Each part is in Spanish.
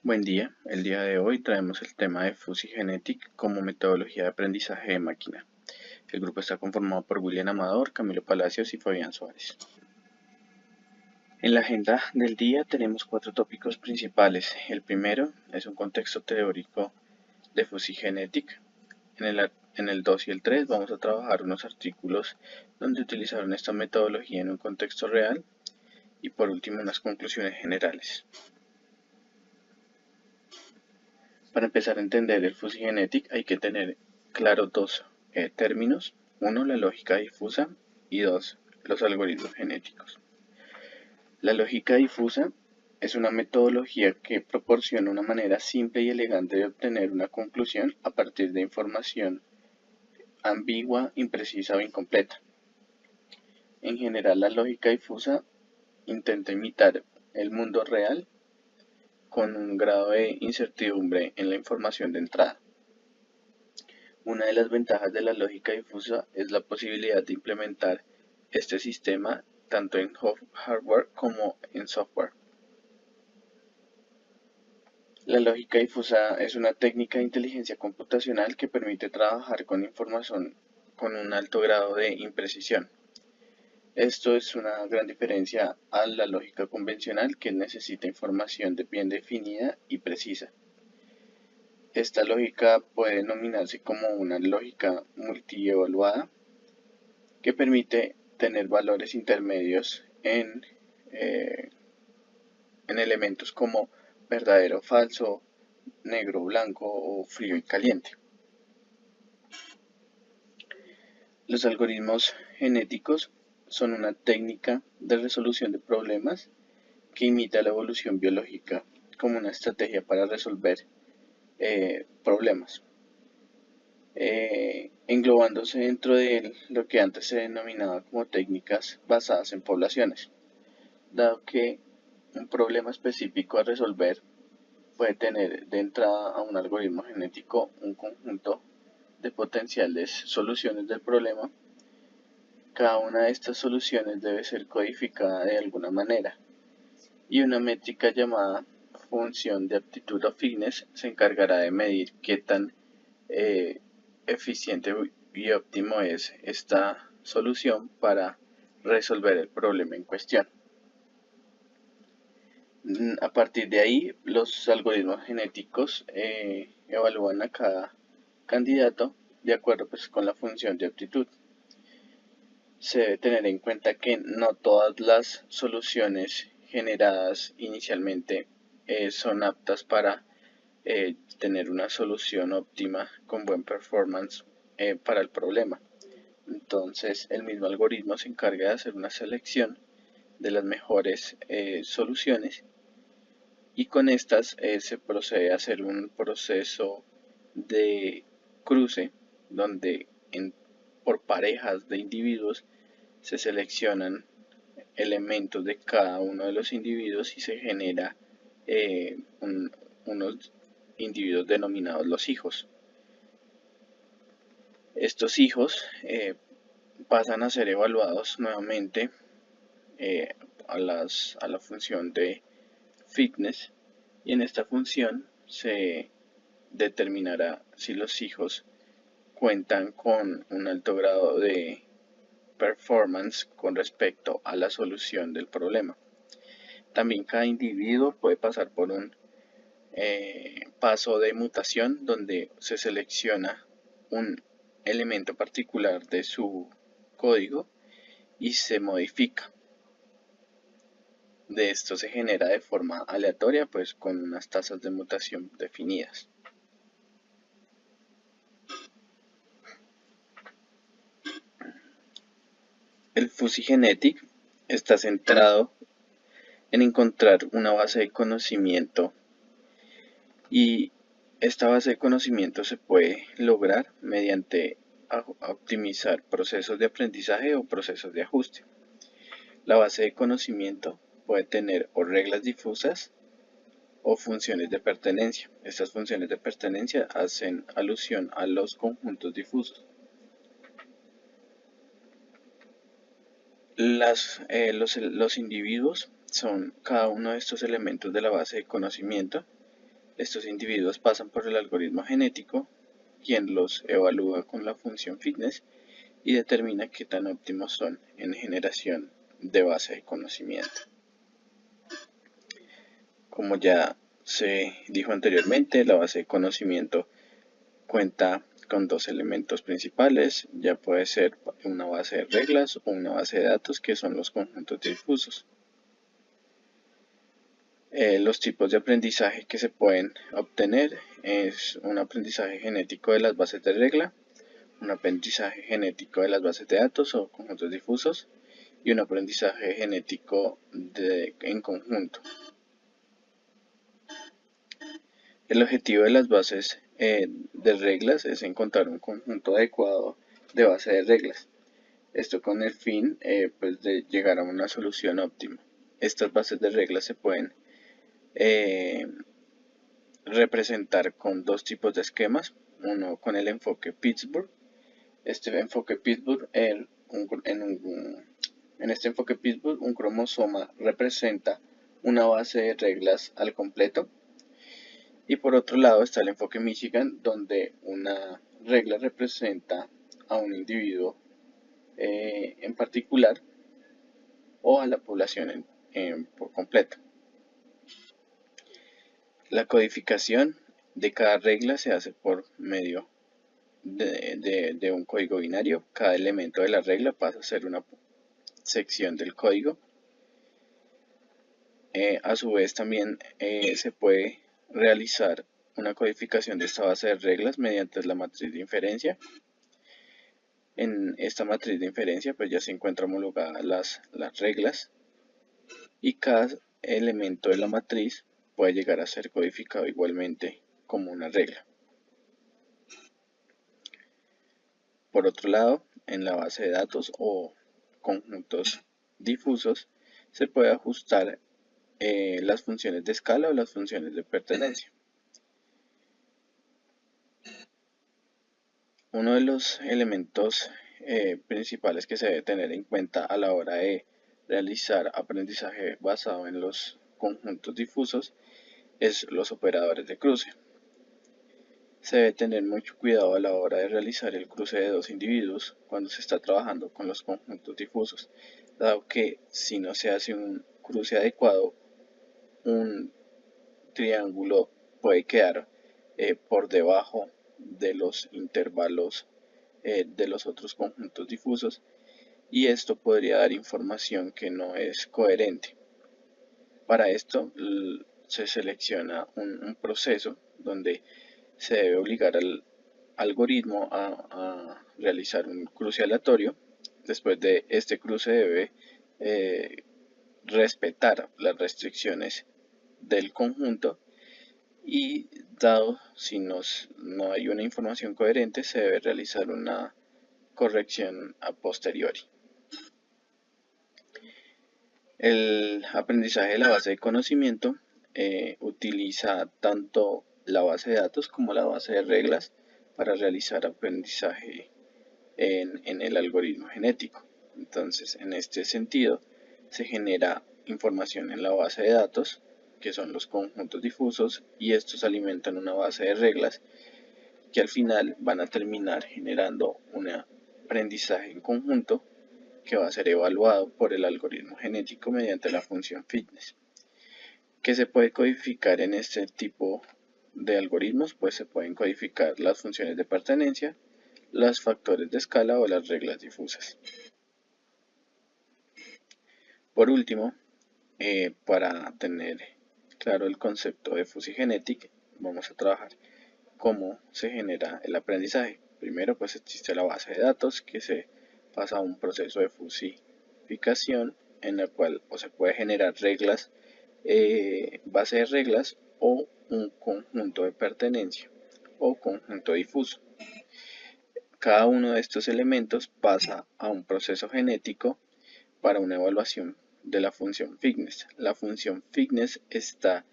Buen día, el día de hoy traemos el tema de Fuzzy Genetic como metodología de aprendizaje de máquina. El grupo está conformado por William Amador, Camilo Palacios y Fabián Suárez. En la agenda del día tenemos 4 tópicos principales. El primero es un contexto teórico de Fuzzy Genetic. En el 2 y el 3 vamos a trabajar unos artículos donde utilizaron esta metodología en un contexto real y por último unas conclusiones generales. Para empezar a entender el Fuzzy Genetic hay que tener claro dos términos. Uno, la lógica difusa y dos, los algoritmos genéticos. La lógica difusa es una metodología que proporciona una manera simple y elegante de obtener una conclusión a partir de información ambigua, imprecisa o incompleta. En general, la lógica difusa intenta imitar el mundo real con un grado de incertidumbre en la información de entrada. Una de las ventajas de la lógica difusa es la posibilidad de implementar este sistema tanto en hardware como en software. La lógica difusa es una técnica de inteligencia computacional que permite trabajar con información con un alto grado de imprecisión. Esto es una gran diferencia a la lógica convencional, que necesita información bien definida y precisa. Esta lógica puede denominarse como una lógica multievaluada, que permite tener valores intermedios en elementos como verdadero o falso, negro o blanco o frío y caliente. Los algoritmos genéticos son una técnica de resolución de problemas que imita la evolución biológica como una estrategia para resolver problemas, englobándose dentro de lo que antes se denominaba como técnicas basadas en poblaciones, dado que un problema específico a resolver puede tener de entrada a un algoritmo genético un conjunto de potenciales soluciones del problema. Cada una de estas soluciones debe ser codificada de alguna manera, y una métrica llamada función de aptitud o fitness se encargará de medir qué tan eficiente y óptimo es esta solución para resolver el problema en cuestión. A partir de ahí, los algoritmos genéticos evalúan a cada candidato de acuerdo pues, con la función de aptitud. Se debe tener en cuenta que no todas las soluciones generadas inicialmente son aptas para tener una solución óptima con buen performance para el problema. Entonces el mismo algoritmo se encarga de hacer una selección de las mejores soluciones, y con estas se procede a hacer un proceso de cruce donde por parejas de individuos se seleccionan elementos de cada uno de los individuos y se genera unos individuos denominados los hijos. Estos hijos pasan a ser evaluados nuevamente a la función de fitness, y en esta función se determinará si los hijos cuentan con un alto grado de performance con respecto a la solución del problema. También cada individuo puede pasar por un paso de mutación donde se selecciona un elemento particular de su código y se modifica. De esto se genera de forma aleatoria, pues con unas tasas de mutación definidas. El Fuzzy Genetic está centrado en encontrar una base de conocimiento, y esta base de conocimiento se puede lograr mediante optimizar procesos de aprendizaje o procesos de ajuste. La base de conocimiento puede tener o reglas difusas o funciones de pertenencia. Estas funciones de pertenencia hacen alusión a los conjuntos difusos. Los individuos son cada uno de estos elementos de la base de conocimiento, Estos individuos pasan por el algoritmo genético, quien los evalúa con la función fitness y determina qué tan óptimos son en generación de base de conocimiento. Como ya se dijo anteriormente, la base de conocimiento cuenta con dos elementos principales, ya puede ser una base de reglas o una base de datos, que son los conjuntos difusos. Los tipos de aprendizaje que se pueden obtener es un aprendizaje genético de las bases de regla, un aprendizaje genético de las bases de datos o conjuntos difusos y un aprendizaje genético en conjunto. El objetivo de las bases de reglas es encontrar un conjunto adecuado de base de reglas. Esto con el fin pues de llegar a una solución óptima. Estas bases de reglas se pueden representar con dos tipos de esquemas. Uno con el enfoque Pittsburgh. Este enfoque Pittsburgh, en este enfoque Pittsburgh, un cromosoma representa una base de reglas al completo. Y por otro lado está el enfoque Michigan, donde una regla representa a un individuo en particular o a la población por completo. La codificación de cada regla se hace por medio de un código binario. Cada elemento de la regla pasa a ser una sección del código. A su vez también se puede realizar una codificación de esta base de reglas mediante la matriz de inferencia. En esta matriz de inferencia pues ya se encuentran homologadas las reglas y cada elemento de la matriz puede llegar a ser codificado igualmente como una regla. Por otro lado, en la base de datos o conjuntos difusos se puede ajustar las funciones de escala o las funciones de pertenencia. Uno de los elementos principales que se debe tener en cuenta a la hora de realizar aprendizaje basado en los conjuntos difusos es los operadores de cruce. Se debe tener mucho cuidado a la hora de realizar el cruce de dos individuos cuando se está trabajando con los conjuntos difusos, dado que si no se hace un cruce adecuado, un triángulo puede quedar por debajo de los intervalos de los otros conjuntos difusos y esto podría dar información que no es coherente. Para esto se selecciona un proceso donde se debe obligar al algoritmo a realizar un cruce aleatorio. Después de este cruce debe respetar las restricciones del conjunto y dado si no hay una información coherente se debe realizar una corrección a posteriori. El aprendizaje de la base de conocimiento utiliza tanto la base de datos como la base de reglas para realizar aprendizaje en el algoritmo genético. Entonces, en este sentido, se genera información en la base de datos, que son los conjuntos difusos, y estos alimentan una base de reglas que al final van a terminar generando un aprendizaje en conjunto que va a ser evaluado por el algoritmo genético mediante la función fitness. ¿Qué se puede codificar en este tipo de algoritmos? Pues se pueden codificar las funciones de pertenencia, los factores de escala o las reglas difusas. Por último, para tener claro el concepto de Fusigenetic, vamos a trabajar cómo se genera el aprendizaje. Primero pues existe la base de datos que se pasa a un proceso de fusificación en el cual o se puede generar reglas, base de reglas o un conjunto de pertenencia o conjunto difuso. Cada uno de estos elementos pasa a un proceso genético para una evaluación de la función fitness. La función fitness está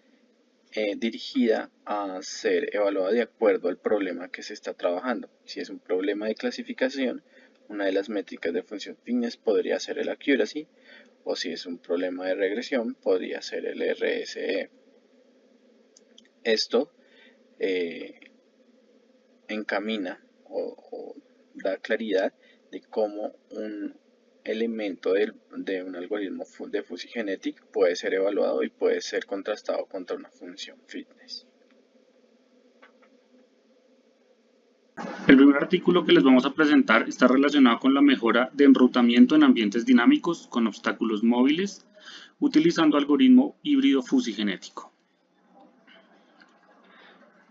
dirigida a ser evaluada de acuerdo al problema que se está trabajando. Si es un problema de clasificación, una de las métricas de función fitness podría ser el accuracy, o si es un problema de regresión, podría ser el RSE. Esto encamina o da claridad de cómo un elemento de un algoritmo de Fuzzy puede ser evaluado y puede ser contrastado contra una función fitness. El primer artículo que les vamos a presentar está relacionado con la mejora de enrutamiento en ambientes dinámicos con obstáculos móviles utilizando algoritmo híbrido fusigenético.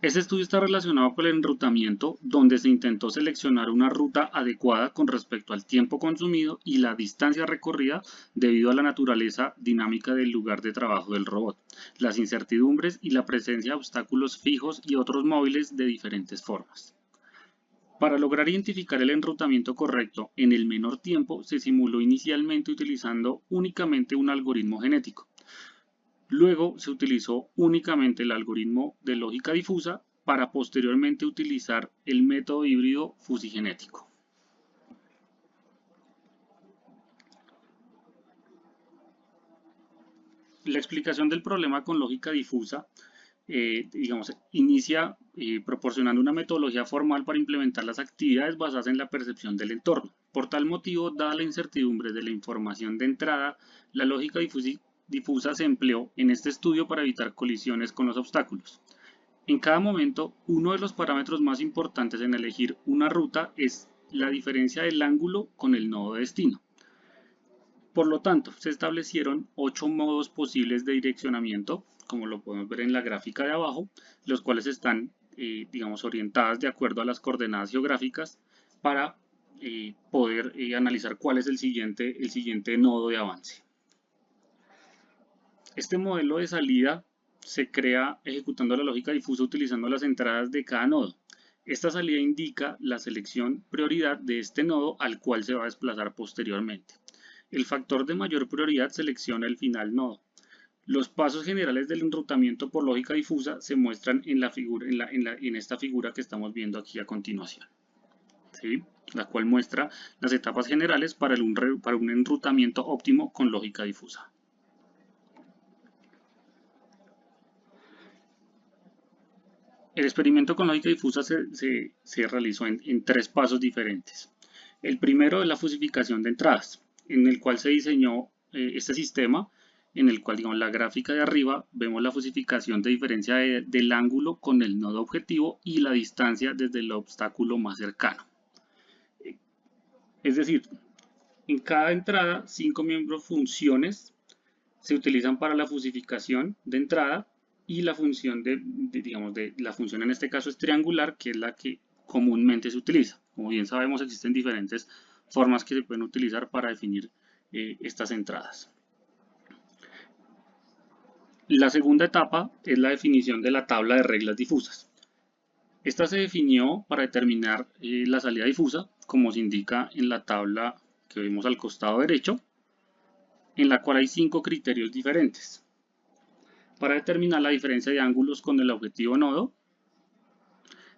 Este estudio está relacionado con el enrutamiento, donde se intentó seleccionar una ruta adecuada con respecto al tiempo consumido y la distancia recorrida debido a la naturaleza dinámica del lugar de trabajo del robot, las incertidumbres y la presencia de obstáculos fijos y otros móviles de diferentes formas. Para lograr identificar el enrutamiento correcto en el menor tiempo, se simuló inicialmente utilizando únicamente un algoritmo genético. Luego se utilizó únicamente el algoritmo de lógica difusa para posteriormente utilizar el método híbrido fusigenético. La explicación del problema con lógica difusa inicia proporcionando una metodología formal para implementar las actividades basadas en la percepción del entorno. Por tal motivo, dada la incertidumbre de la información de entrada, la lógica difusa se empleó en este estudio para evitar colisiones con los obstáculos. En cada momento, uno de los parámetros más importantes en elegir una ruta es la diferencia del ángulo con el nodo de destino. Por lo tanto, se establecieron 8 modos posibles de direccionamiento, como lo podemos ver en la gráfica de abajo, los cuales están orientadas de acuerdo a las coordenadas geográficas para poder analizar cuál es el siguiente nodo de avance. Este modelo de salida se crea ejecutando la lógica difusa utilizando las entradas de cada nodo. Esta salida indica la selección prioridad de este nodo al cual se va a desplazar posteriormente. El factor de mayor prioridad selecciona el final nodo. Los pasos generales del enrutamiento por lógica difusa se muestran en esta figura que estamos viendo aquí a continuación, ¿sí? La cual muestra las etapas generales para un enrutamiento óptimo con lógica difusa. El experimento con lógica difusa se realizó en 3 pasos diferentes. El primero es la fusificación de entradas, en el cual se diseñó este sistema, en el cual, digamos, la gráfica de arriba vemos la fusificación de diferencia del ángulo con el nodo objetivo y la distancia desde el obstáculo más cercano. Es decir, en cada entrada, 5 miembros funciones se utilizan para la fusificación de entrada y la función la función en este caso es triangular, que es la que comúnmente se utiliza. Como bien sabemos, existen diferentes formas que se pueden utilizar para definir estas entradas. La segunda etapa es la definición de la tabla de reglas difusas. Esta se definió para determinar la salida difusa, como se indica en la tabla que vemos al costado derecho, en la cual hay 5 criterios diferentes. Para determinar la diferencia de ángulos con el objetivo nodo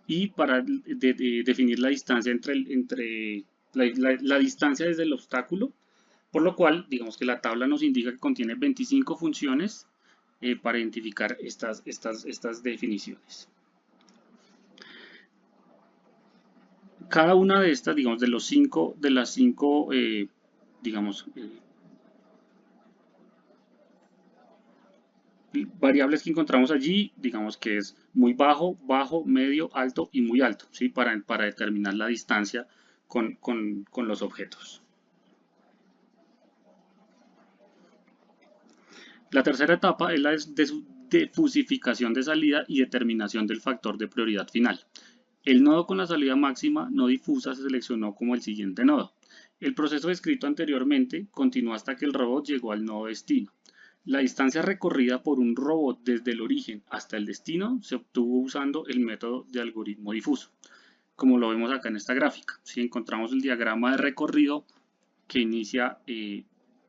y para definir la distancia la distancia desde el obstáculo, por lo cual digamos que la tabla nos indica que contiene 25 funciones para identificar estas definiciones. Cada una de estas, digamos, de las cinco variables que encontramos allí, digamos que es muy bajo, bajo, medio, alto y muy alto, ¿sí? para determinar la distancia con los objetos. La tercera etapa es la de fusificación de salida y determinación del factor de prioridad final. El nodo con la salida máxima no difusa se seleccionó como el siguiente nodo. El proceso descrito anteriormente continuó hasta que el robot llegó al nodo destino. La distancia recorrida por un robot desde el origen hasta el destino se obtuvo usando el método de algoritmo difuso, como lo vemos acá en esta gráfica. Si encontramos el diagrama de recorrido que inicia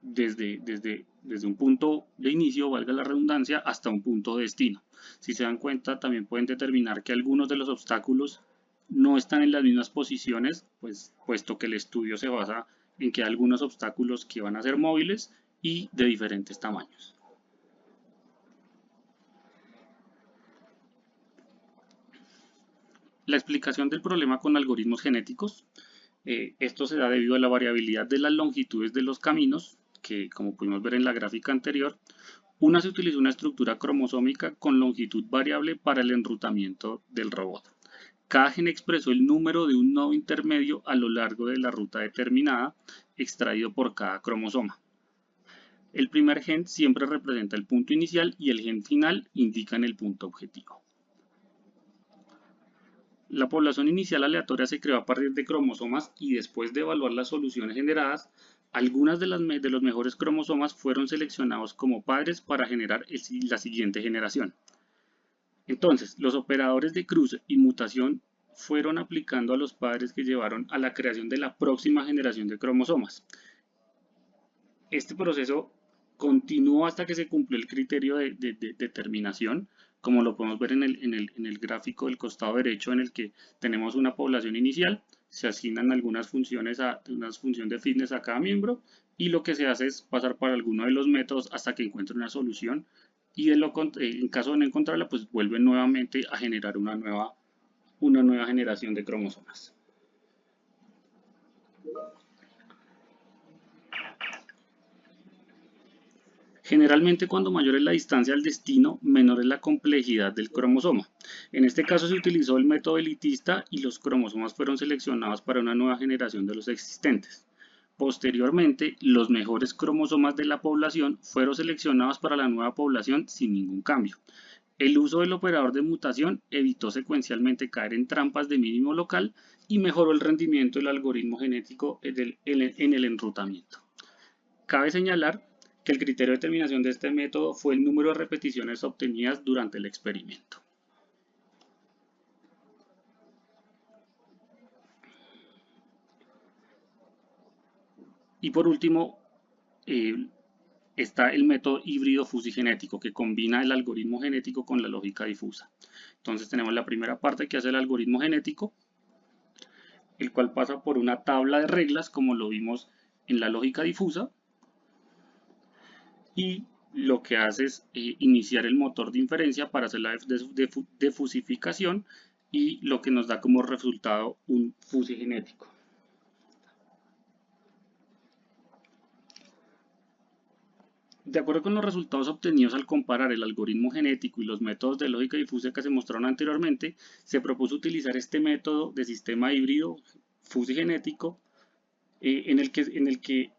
desde un punto de inicio, valga la redundancia, hasta un punto de destino. Si se dan cuenta, también pueden determinar que algunos de los obstáculos no están en las mismas posiciones, puesto que el estudio se basa en que hay algunos obstáculos que van a ser móviles y de diferentes tamaños. La explicación del problema con algoritmos genéticos. Esto se da debido a la variabilidad de las longitudes de los caminos, que como pudimos ver en la gráfica anterior, se utilizó una estructura cromosómica con longitud variable para el enrutamiento del robot. Cada gen expresó el número de un nodo intermedio a lo largo de la ruta determinada, extraído por cada cromosoma. El primer gen siempre representa el punto inicial y el gen final indica el punto objetivo. La población inicial aleatoria se creó a partir de cromosomas y después de evaluar las soluciones generadas, algunas de los mejores cromosomas fueron seleccionados como padres para generar la siguiente generación. Entonces, los operadores de cruce y mutación fueron aplicando a los padres que llevaron a la creación de la próxima generación de cromosomas. Este proceso continuó hasta que se cumplió el criterio de terminación, como lo podemos ver en el gráfico del costado derecho, en el que tenemos una población inicial, se asignan algunas funciones una función de fitness a cada miembro, y lo que se hace es pasar por alguno de los métodos hasta que encuentre una solución, y en caso de no encontrarla, pues vuelve nuevamente a generar una nueva generación de cromosomas. Generalmente, cuando mayor es la distancia al destino, menor es la complejidad del cromosoma. En este caso se utilizó el método elitista y los cromosomas fueron seleccionados para una nueva generación de los existentes. Posteriormente, los mejores cromosomas de la población fueron seleccionados para la nueva población sin ningún cambio. El uso del operador de mutación evitó secuencialmente caer en trampas de mínimo local y mejoró el rendimiento del algoritmo genético en el enrutamiento. Cabe señalar que el criterio de determinación de este método fue el número de repeticiones obtenidas durante el experimento. Y por último, está el método híbrido fusigenético, que combina el algoritmo genético con la lógica difusa. Entonces tenemos la primera parte que hace el algoritmo genético, el cual pasa por una tabla de reglas, como lo vimos en la lógica difusa, y lo que hace es iniciar el motor de inferencia para hacer la defusificación, y lo que nos da como resultado un fusigenético. De acuerdo con los resultados obtenidos al comparar el algoritmo genético y los métodos de lógica difusa que se mostraron anteriormente, se propuso utilizar este método de sistema híbrido fusigenético en el que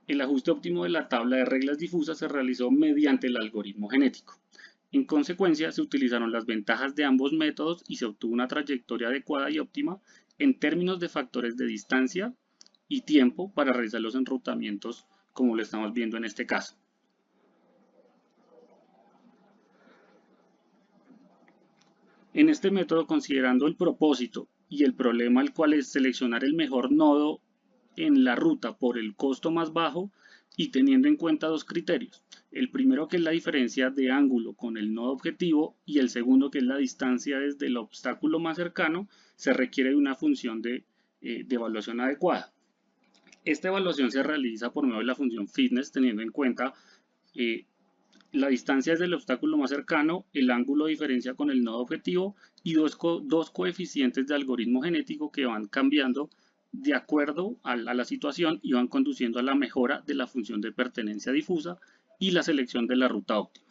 el ajuste óptimo de la tabla de reglas difusas se realizó mediante el algoritmo genético. En consecuencia, se utilizaron las ventajas de ambos métodos y se obtuvo una trayectoria adecuada y óptima en términos de factores de distancia y tiempo para realizar los enrutamientos, como lo estamos viendo en este caso. En este método, considerando el propósito y el problema, el cual es seleccionar el mejor nodo en la ruta por el costo más bajo y teniendo en cuenta dos criterios. El primero, que es la diferencia de ángulo con el nodo objetivo, y el segundo, que es la distancia desde el obstáculo más cercano, se requiere de una función de evaluación adecuada. Esta evaluación se realiza por medio de la función fitness, teniendo en cuenta la distancia desde el obstáculo más cercano, el ángulo de diferencia con el nodo objetivo y dos coeficientes de algoritmo genético que van cambiando de acuerdo a la situación y van conduciendo a la mejora de la función de pertenencia difusa y la selección de la ruta óptima.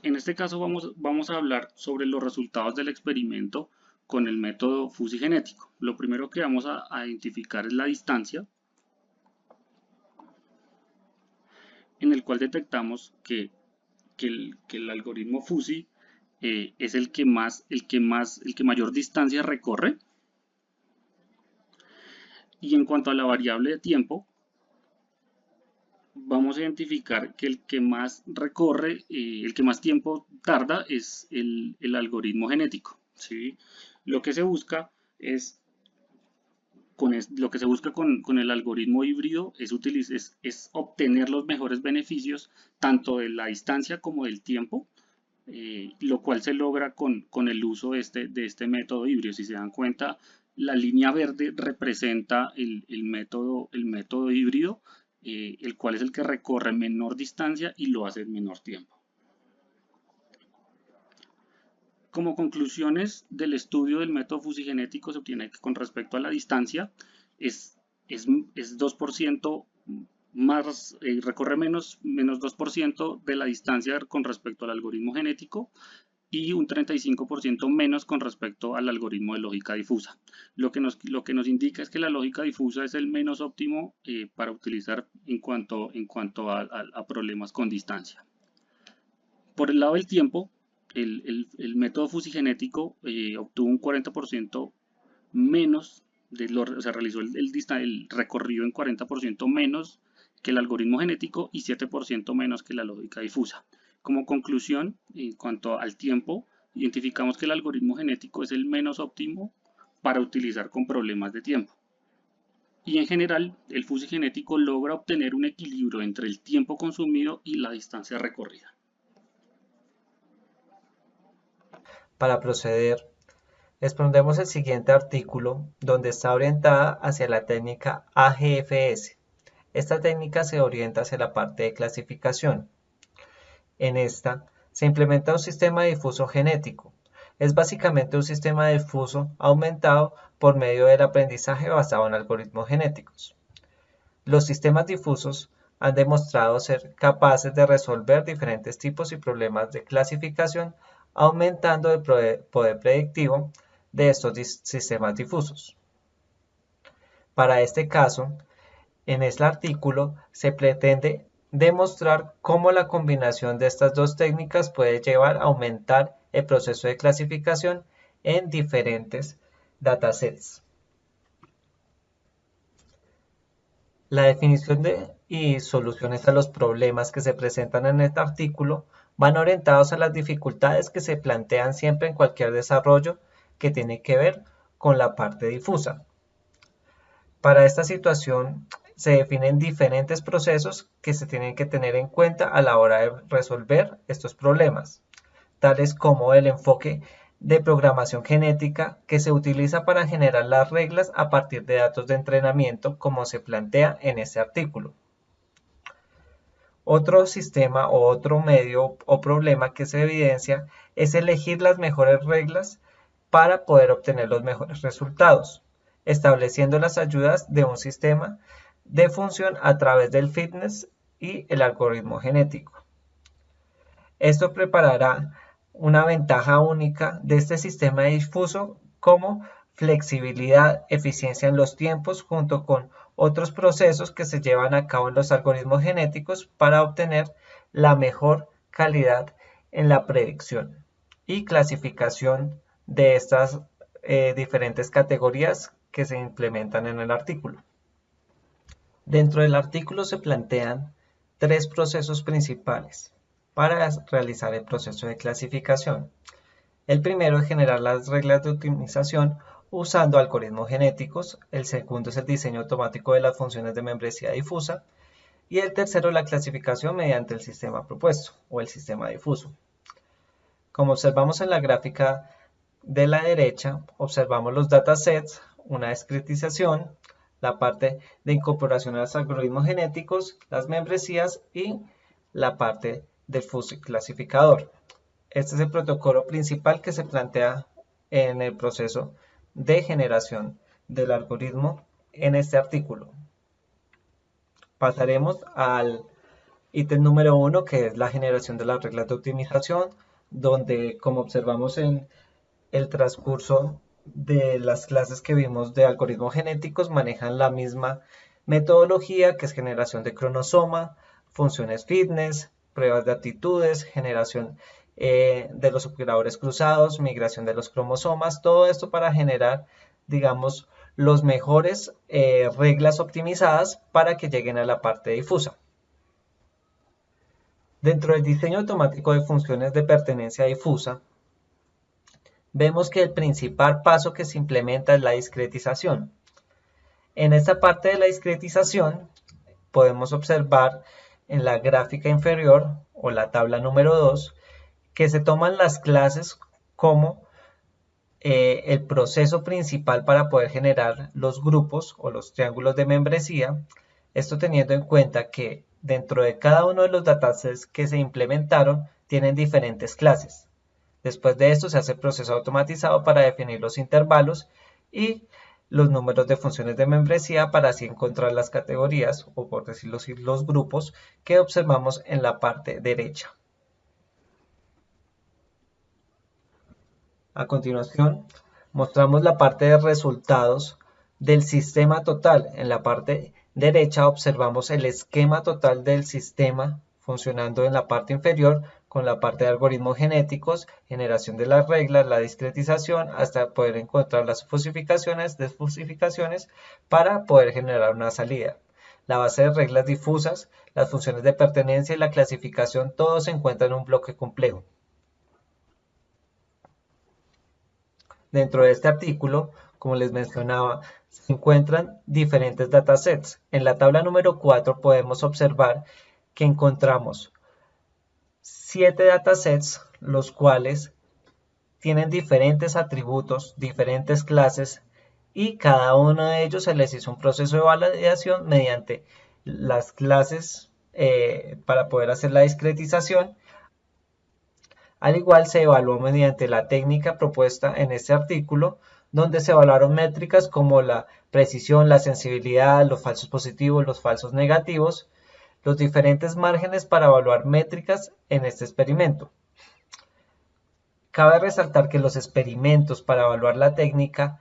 En este caso vamos a hablar sobre los resultados del experimento con el método fusigenético. Lo primero que vamos a identificar es la distancia, en el cual detectamos que el algoritmo FUSI es el que mayor distancia recorre. Y en cuanto a la variable de tiempo, vamos a identificar que el que más recorre, el que más tiempo tarda es el algoritmo genético, ¿sí? Lo que se busca con el algoritmo híbrido es obtener los mejores beneficios tanto de la distancia como del tiempo, lo cual se logra con el uso de este método híbrido. Si se dan cuenta, la línea verde representa el método híbrido, el cual es el que recorre menor distancia y lo hace en menor tiempo. Como conclusiones del estudio del método fusigenético se obtiene que con respecto a la distancia es 2% más, recorre menos 2% de la distancia con respecto al algoritmo genético y un 35% menos con respecto al algoritmo de lógica difusa. Lo que nos indica es que la lógica difusa es el menos óptimo para utilizar en cuanto a problemas con distancia. Por el lado del tiempo, el método fusigenético obtuvo un 40% menos, se realizó el recorrido en 40% menos que el algoritmo genético y 7% menos que la lógica difusa. Como conclusión, en cuanto al tiempo, identificamos que el algoritmo genético es el menos óptimo para utilizar con problemas de tiempo. Y en general, el fusigenético logra obtener un equilibrio entre el tiempo consumido y la distancia recorrida. Para proceder, expondremos el siguiente artículo, donde está orientada hacia la técnica AGFS. Esta técnica se orienta hacia la parte de clasificación. En esta, se implementa un sistema difuso genético. Es básicamente un sistema difuso aumentado por medio del aprendizaje basado en algoritmos genéticos. Los sistemas difusos han demostrado ser capaces de resolver diferentes tipos y problemas de clasificación, aumentando el poder predictivo de estos sistemas difusos. Para este caso, en este artículo se pretende demostrar cómo la combinación de estas dos técnicas puede llevar a aumentar el proceso de clasificación en diferentes datasets. La definición y soluciones a los problemas que se presentan en este artículo van orientados a las dificultades que se plantean siempre en cualquier desarrollo que tiene que ver con la parte difusa. Para esta situación se definen diferentes procesos que se tienen que tener en cuenta a la hora de resolver estos problemas, tales como el enfoque de programación genética que se utiliza para generar las reglas a partir de datos de entrenamiento, como se plantea en este artículo. Otro sistema o otro medio o problema que se evidencia es elegir las mejores reglas para poder obtener los mejores resultados, estableciendo las ayudas de un sistema de función a través del fitness y el algoritmo genético. Esto preparará una ventaja única de este sistema difuso como flexibilidad, eficiencia en los tiempos, junto con otros procesos que se llevan a cabo en los algoritmos genéticos para obtener la mejor calidad en la predicción y clasificación de estas diferentes categorías que se implementan en el artículo. Dentro del artículo se plantean tres procesos principales para realizar el proceso de clasificación. El primero es generar las reglas de optimización usando algoritmos genéticos, el segundo es el diseño automático de las funciones de membresía difusa y el tercero la clasificación mediante el sistema propuesto o el sistema difuso. Como observamos en la gráfica de la derecha, observamos los datasets, una discretización, la parte de incorporación a los algoritmos genéticos, las membresías y la parte del clasificador. Este es el protocolo principal que se plantea en el proceso de generación del algoritmo en este artículo. Pasaremos al ítem número 1, que es la generación de las reglas de optimización, donde, como observamos en el transcurso de las clases que vimos de algoritmos genéticos, manejan la misma metodología, que es generación de cronosoma, funciones fitness, pruebas de aptitudes, generación de los operadores cruzados, migración de los cromosomas, todo esto para generar, digamos, los mejores reglas optimizadas para que lleguen a la parte difusa. Dentro del diseño automático de funciones de pertenencia difusa, vemos que el principal paso que se implementa es la discretización. En esta parte de la discretización podemos observar en la gráfica inferior o la tabla número 2 que se toman las clases como el proceso principal para poder generar los grupos o los triángulos de membresía, Esto teniendo en cuenta que dentro de cada uno de los datasets que se implementaron tienen diferentes clases. Después de esto se hace el proceso automatizado para definir los intervalos y los números de funciones de membresía para así encontrar las categorías, o por decirlo así, los grupos que observamos en la parte derecha. A continuación, mostramos la parte de resultados del sistema total. En la parte derecha observamos el esquema total del sistema funcionando en la parte inferior con la parte de algoritmos genéticos, generación de las reglas, la discretización, hasta poder encontrar las fusificaciones, desfusificaciones para poder generar una salida. La base de reglas difusas, las funciones de pertenencia y la clasificación, todo se encuentra en un bloque complejo. Dentro de este artículo, como les mencionaba, se encuentran diferentes datasets. En la tabla número 4 podemos observar que encontramos 7 datasets, los cuales tienen diferentes atributos, diferentes clases, y cada uno de ellos se les hizo un proceso de validación mediante las clases para poder hacer la discretización. Al igual se evaluó mediante la técnica propuesta en este artículo, donde se evaluaron métricas como la precisión, la sensibilidad, los falsos positivos, los falsos negativos, los diferentes márgenes para evaluar métricas en este experimento. Cabe resaltar que los experimentos para evaluar la técnica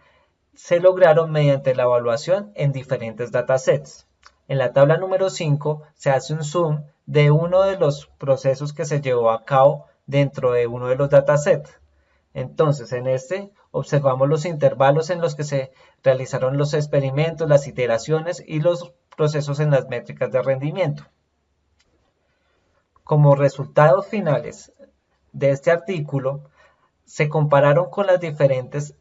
se lograron mediante la evaluación en diferentes datasets. En la tabla número 5 se hace un zoom de uno de los procesos que se llevó a cabo dentro de uno de los datasets. Entonces, en este observamos los intervalos en los que se realizaron los experimentos, las iteraciones y los procesos en las métricas de rendimiento. Como resultados finales de este artículo, se compararon con las diferentes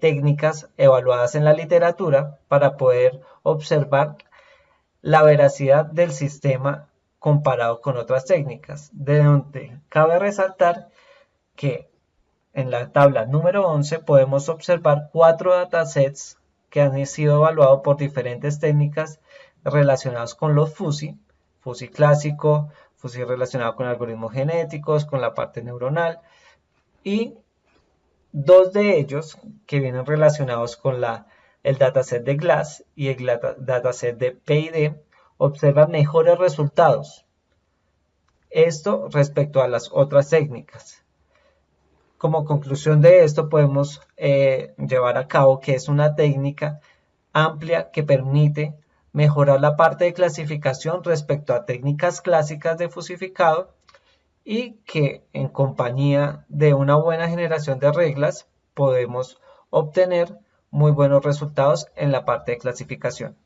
técnicas evaluadas en la literatura para poder observar la veracidad del sistema comparado con otras técnicas, de donde cabe resaltar que en la tabla número 11 podemos observar 4 datasets que han sido evaluados por diferentes técnicas relacionadas con los FUSI clásico, FUSI relacionado con algoritmos genéticos, con la parte neuronal, y 2 de ellos que vienen relacionados con el dataset de GLASS y el dataset de PID observan mejores resultados. Esto respecto a las otras técnicas. Como conclusión de esto podemos llevar a cabo que es una técnica amplia que permite mejorar la parte de clasificación respecto a técnicas clásicas de fusificado y que en compañía de una buena generación de reglas podemos obtener muy buenos resultados en la parte de clasificación.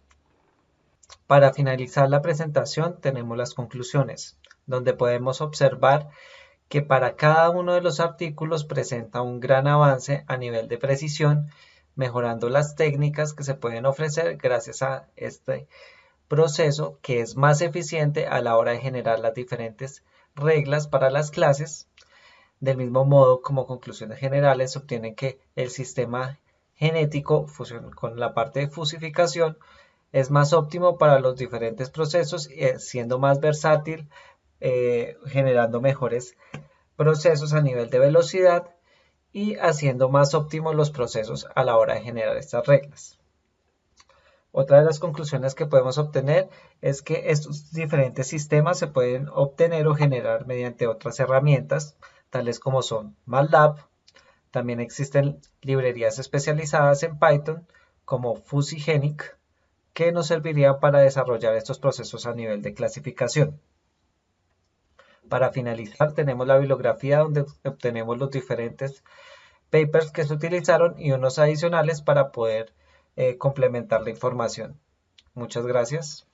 Para finalizar la presentación tenemos las conclusiones, donde podemos observar que para cada uno de los artículos presenta un gran avance a nivel de precisión, mejorando las técnicas que se pueden ofrecer gracias a este proceso que es más eficiente a la hora de generar las diferentes reglas para las clases. Del mismo modo, como conclusiones generales, se obtiene que el sistema genético con la parte de fusificación es más óptimo para los diferentes procesos, siendo más versátil, generando mejores procesos a nivel de velocidad y haciendo más óptimos los procesos a la hora de generar estas reglas. Otra de las conclusiones que podemos obtener es que estos diferentes sistemas se pueden obtener o generar mediante otras herramientas, tales como son MATLAB. También existen librerías especializadas en Python como FusiGenic, que nos servirían para desarrollar estos procesos a nivel de clasificación. Para finalizar, tenemos la bibliografía donde obtenemos los diferentes papers que se utilizaron y unos adicionales para poder complementar la información. Muchas gracias.